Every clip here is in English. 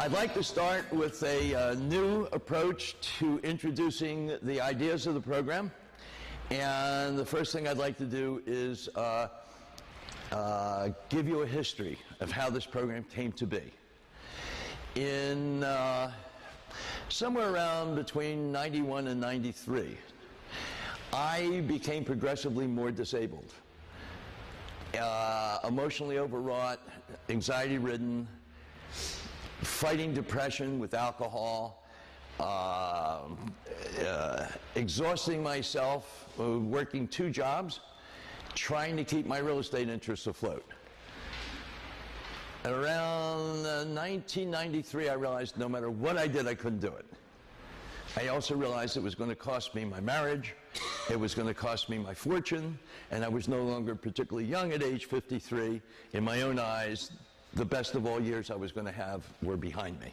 I'd like to start with a new approach to introducing the ideas of the program. And the first thing I'd like to do is give you a history of how this program came to be. In somewhere around between 91 and 93, I became progressively more disabled, emotionally overwrought, anxiety-ridden, fighting depression with alcohol, exhausting myself, working 2 jobs, trying to keep my real estate interests afloat. At around 1993, I realized no matter what I did, I couldn't do it. I also realized it was going to cost me my marriage, it was going to cost me my fortune, and I was no longer particularly young at age 53. In my own eyes, the best of all years I was going to have were behind me.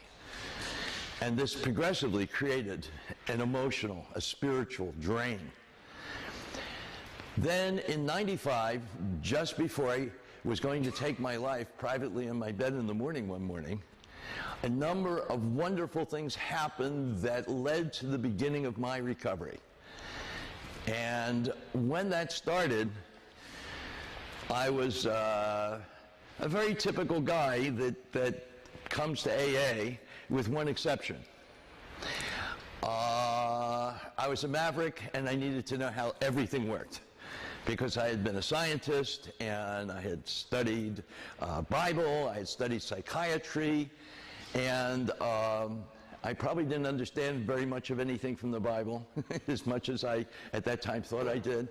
And this progressively created an emotional, a spiritual drain. Then in 95, just before I was going to take my life privately in my bed in the morning one morning, a number of wonderful things happened that led to the beginning of my recovery. And when that started, I was a very typical guy that comes to AA with one exception. I was a maverick and I needed to know how everything worked, because I had been a scientist and I had studied Bible, I had studied psychiatry, and I probably didn't understand very much of anything from the Bible, as much as I at that time thought I did.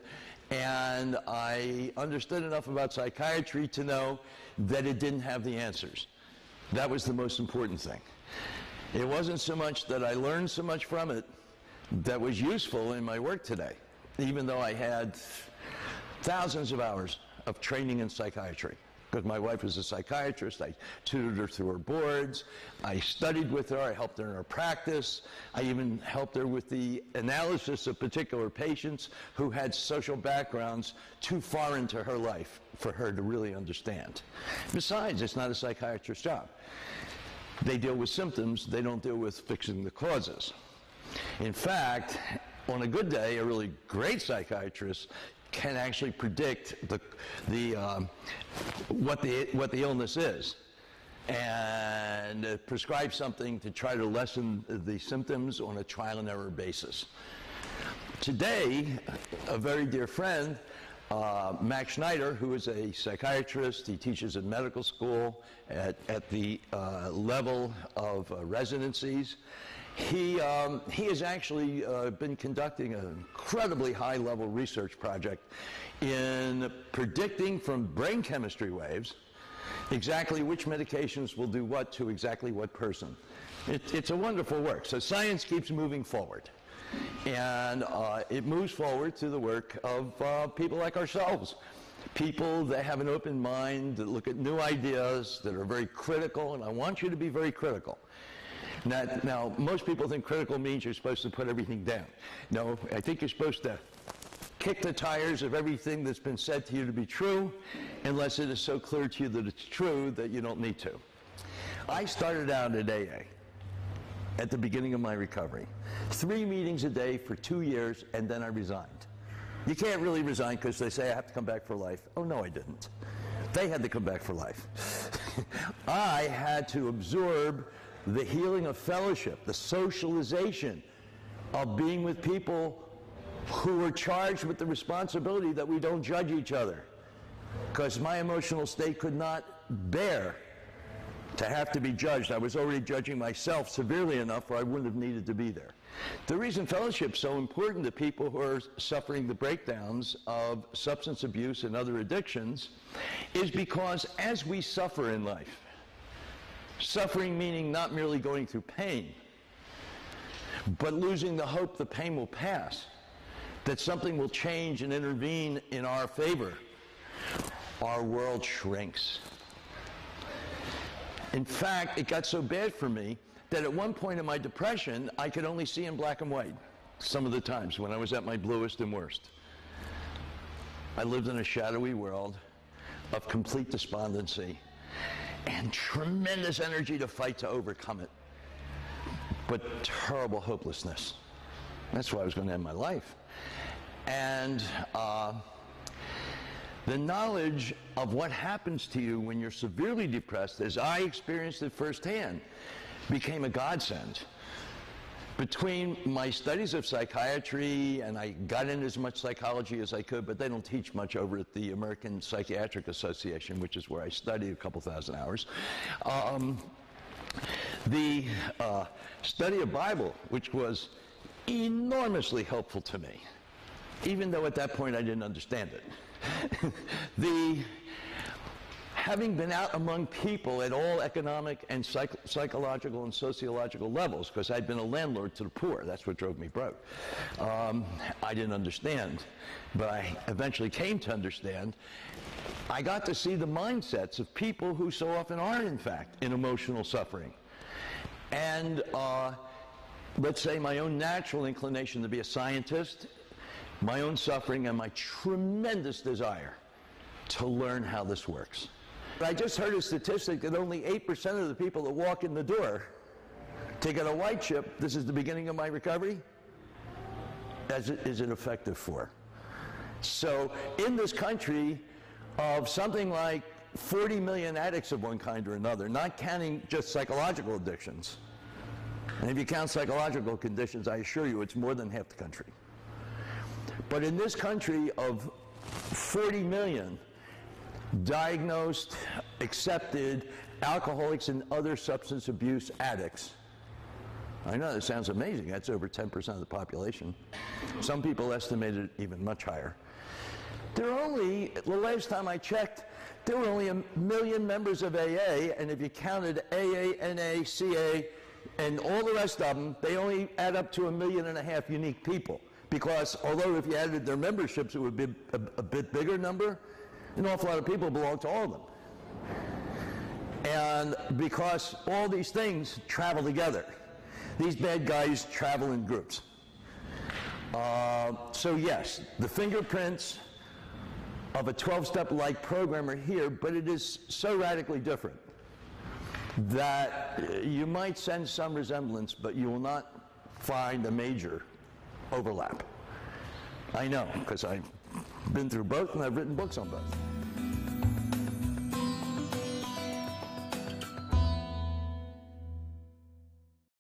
And I understood enough about psychiatry to know that it didn't have the answers. That was the most important thing. It wasn't so much that I learned so much from it that was useful in my work today, even though I had thousands of hours of training in psychiatry. Because my wife was a psychiatrist, I tutored her through her boards, I studied with her, I helped her in her practice, I even helped her with the analysis of particular patients who had social backgrounds too far into her life for her to really understand. Besides, it's not a psychiatrist's job. They deal with symptoms, they don't deal with fixing the causes. In fact, on a good day, a really great psychiatrist can actually predict what the illness is and prescribe something to try to lessen the symptoms on a trial and error basis. Today, a very dear friend, Max Schneider, who is a psychiatrist, he teaches in medical school at the level of residencies. He has actually been conducting an incredibly high-level research project in predicting from brain chemistry waves exactly which medications will do what to exactly what person. It's a wonderful work. So science keeps moving forward. And it moves forward through the work of people like ourselves. People that have an open mind, that look at new ideas, that are very critical, and I want you to be very critical. Now, most people think critical means you're supposed to put everything down. No, I think you're supposed to kick the tires of everything that's been said to you to be true, unless it is so clear to you that it's true that you don't need to. I started out at AA at the beginning of my recovery. 3 meetings a day for 2 years, and then I resigned. You can't really resign because they say I have to come back for life. Oh, no, I didn't. They had to come back for life. I had to absorb the healing of fellowship, the socialization of being with people who were charged with the responsibility that we don't judge each other, because my emotional state could not bear to have to be judged. I was already judging myself severely enough where I wouldn't have needed to be there. The reason fellowship is so important to people who are suffering the breakdowns of substance abuse and other addictions is because as we suffer in life, suffering meaning not merely going through pain, but losing the hope the pain will pass, that something will change and intervene in our favor, our world shrinks. In fact, it got so bad for me that at one point in my depression, I could only see in black and white some of the times when I was at my bluest and worst. I lived in a shadowy world of complete despondency. and tremendous energy to fight to overcome it, but terrible hopelessness. That's why I was going to end my life. And the knowledge of what happens to you when you're severely depressed, as I experienced it firsthand, became a godsend. Between my studies of psychiatry, and I got in as much psychology as I could, but they don't teach much over at the American Psychiatric Association, which is where I studied a couple thousand hours. The study of Bible, which was enormously helpful to me, even though at that point I didn't understand it. Having been out among people at all economic and psychological and sociological levels, because I'd been a landlord to the poor, that's what drove me broke. I didn't understand, but I eventually came to understand. I got to see the mindsets of people who so often are, in fact, in emotional suffering. And let's say my own natural inclination to be a scientist, my own suffering, and my tremendous desire to learn how this works. I just heard a statistic that only 8% of the people that walk in the door to get a white chip, this is the beginning of my recovery, is it effective for. So in this country of something like 40 million addicts of one kind or another, not counting just psychological addictions, and if you count psychological conditions, I assure you it's more than half the country. But in this country of 40 million diagnosed, accepted alcoholics and other substance abuse addicts, I know that sounds amazing, that's over 10% of the population. Some people estimate it even much higher. There are only, the last time I checked, there were only 1 million members of AA, and if you counted AA, NA, CA, and all the rest of them, they only add up to 1.5 million unique people. Because although if you added their memberships, it would be a bit bigger number, an awful lot of people belong to all of them. And because all these things travel together, these bad guys travel in groups. So yes, the fingerprints of a 12-step-like program are here, but it is so radically different that you might sense some resemblance, but you will not find a major overlap. I know, because I've been through both and I've written books on both.